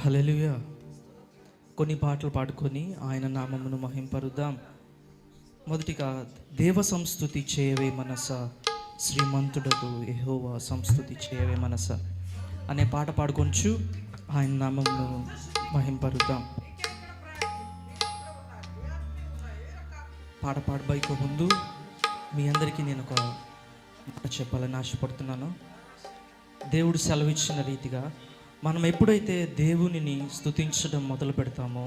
హల్లెలూయా. కొన్ని పాటలు పాడుకొని ఆయన నామమును మహింపరుద్దాం. మొదటిగా దేవ సంస్తుతి చేయవే మనస, శ్రీమంతుడకు యెహోవా సంస్తుతి చేయవే మనస అనే పాట పాడుకొంచు ఆయన నామమును మహింపరుద్దాం. పాట పాడబోయే ముందు మీ అందరికీ నేను ఒక మాట చెప్పాలని ఆశపడుతున్నాను. దేవుడు సెలవిచ్చిన రీతిగా మనం ఎప్పుడైతే దేవునిని స్తుతించడం మొదలు పెడతామో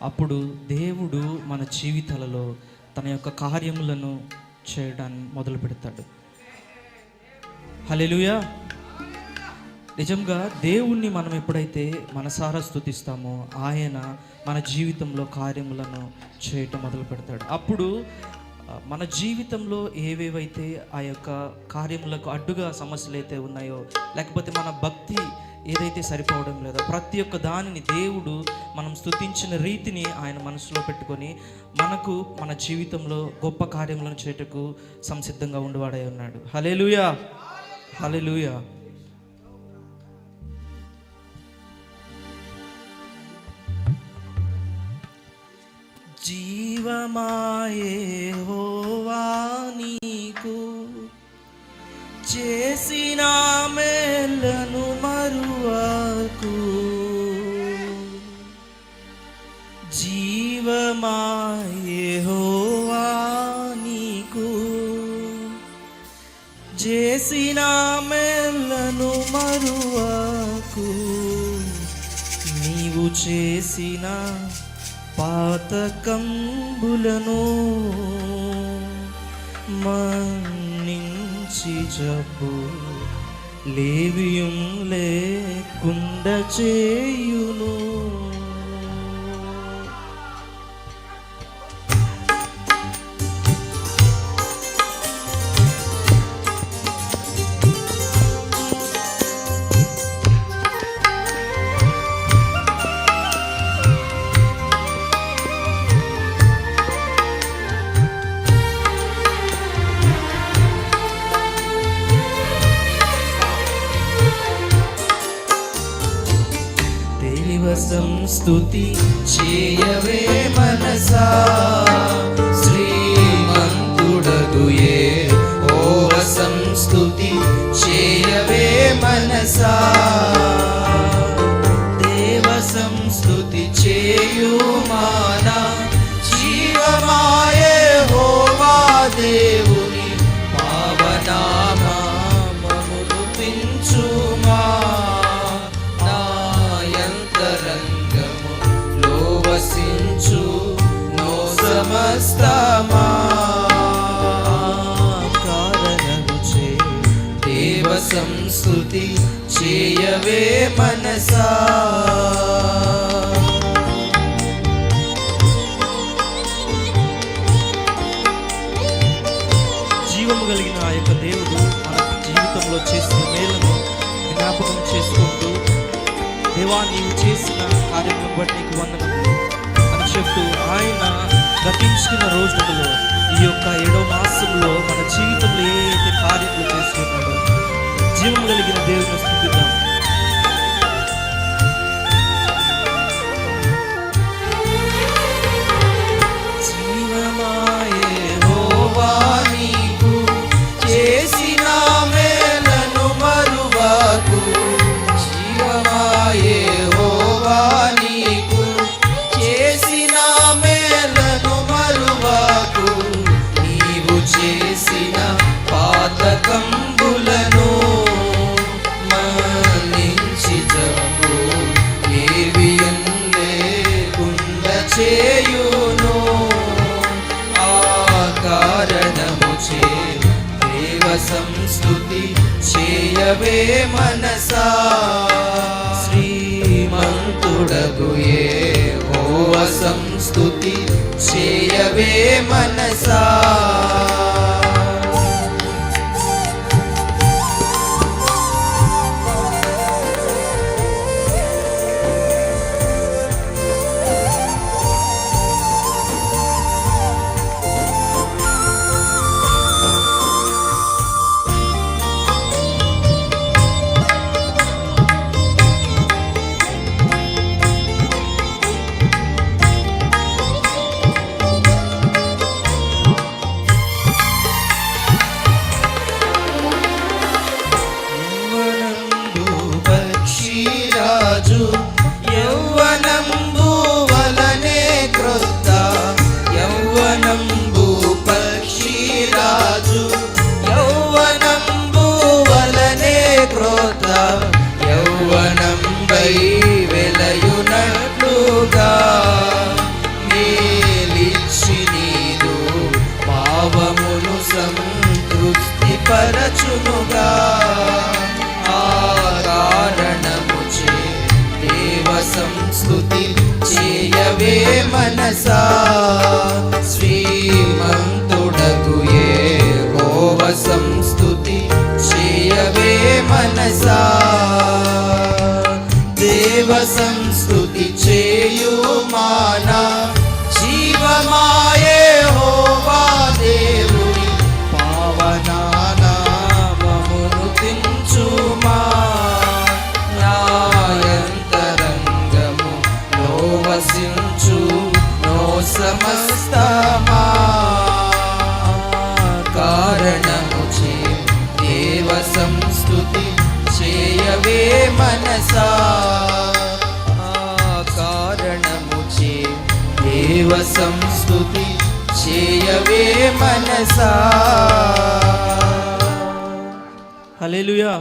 అప్పుడు దేవుడు మన జీవితాలలో తన యొక్క కార్యములను చేయడాన్ని మొదలు పెడతాడు. హల్లెలూయా. నిజంగా దేవుణ్ణి మనం ఎప్పుడైతే మనసారా స్తుతిస్తామో ఆయన మన జీవితంలో కార్యములను చేయటం మొదలు పెడతాడు. అప్పుడు మన జీవితంలో ఏవేవైతే ఆ యొక్క కార్యములకు అడ్డుగా సమస్యలు అయితే ఉన్నాయో, లేకపోతే మన భక్తి ఏదైతే సరిపోవడం లేదో, ప్రతి ఒక్క దానిని దేవుడు మనం స్తుతించిన రీతిని ఆయన మనసులో పెట్టుకొని మనకు మన జీవితంలో గొప్ప కార్యములను చేయటకు సంసిద్ధంగా ఉండేవాడై ఉన్నాడు. హల్లెలూయా, హల్లెలూయా. జీవమాయే యెహోవా నీకు చేసిన మేలను మరువకు, జీవమాయే యెహోవా నీకు చేసిన మేలను మరువకు, నీవు చేసిన పాతకంబులను మన్నించి జబ్బు లేవియం లేకుండా చేయును. సంస్తుతి చేయవే మనసా, శ్రీమంతుడగు యెహోవా సంస్తుతి చేయవే మనసా, దేవ సంస్తుతి చేయుమానా, జీవమాయే యెహోవా దేవుని పావనామమును పించుమా, సమస్తమా కారణము చే దేవ సంస్తుతి చేయవే మనసా. జీవము కలిగిన ఆ యొక్క దేవుడు మన జీవితంలో చేసిన మేలను జ్ఞాపకం చేసుకుంటూ, దేవా నీవు చేసిన కార్యములను బట్టి నీకు వందనములు అని చెప్తూ ఆయన గతించిన రోజులలో ఈ యొక్క 7వ మాసంలో మన జీవితంలో ఏ అయితే కార్యములు చేస్తున్నాడో జీవం కలిగిన దేవుని స్తుతిద్దాం. జీవమాయే యెహోవా నీకు చేసిన మేలను మరువకు, జీవమాయే యెహోవా నీకు చేసిన మేలను మరువకు, నీవు చేసిన పాతకంబులను మన్నించి జబ్బు లేవియం లేకుండా చేయును, ఆ కారణము చే దేవ సంస్తుతి చేయవే మనసా, శ్రీమంతుడగు యెహోవా సంస్తుతి చేయవే మనసా. యౌవనంబు వలనే క్రొత్త యౌవనంబు పక్షిరాజు యౌవనంబు వలనే క్రొత్త యౌవనంబై వెలయునట్లుగా మేలిచ్చి నీదు పావమును సంతృప్తి పరచునుగా ఆ కారణముచే దేవ సంస్తుతి చేయవే మనసా శ్రీమంతుడగు యెహోవ సంస్తుతి చేయవే మనసా దేవ సంస్తుతి చేయు మానా జీవమాయే యెహోవా దేవుని పావనానామమును తించుమా నాయంతరంగము లో వసించు నో సమస్తమా కారణముచే దేవ సంస్తుతి చేయవే మనసా కారణముచే దేవ సంస్తుతి చేయవే మనసా. హల్లెలూయా.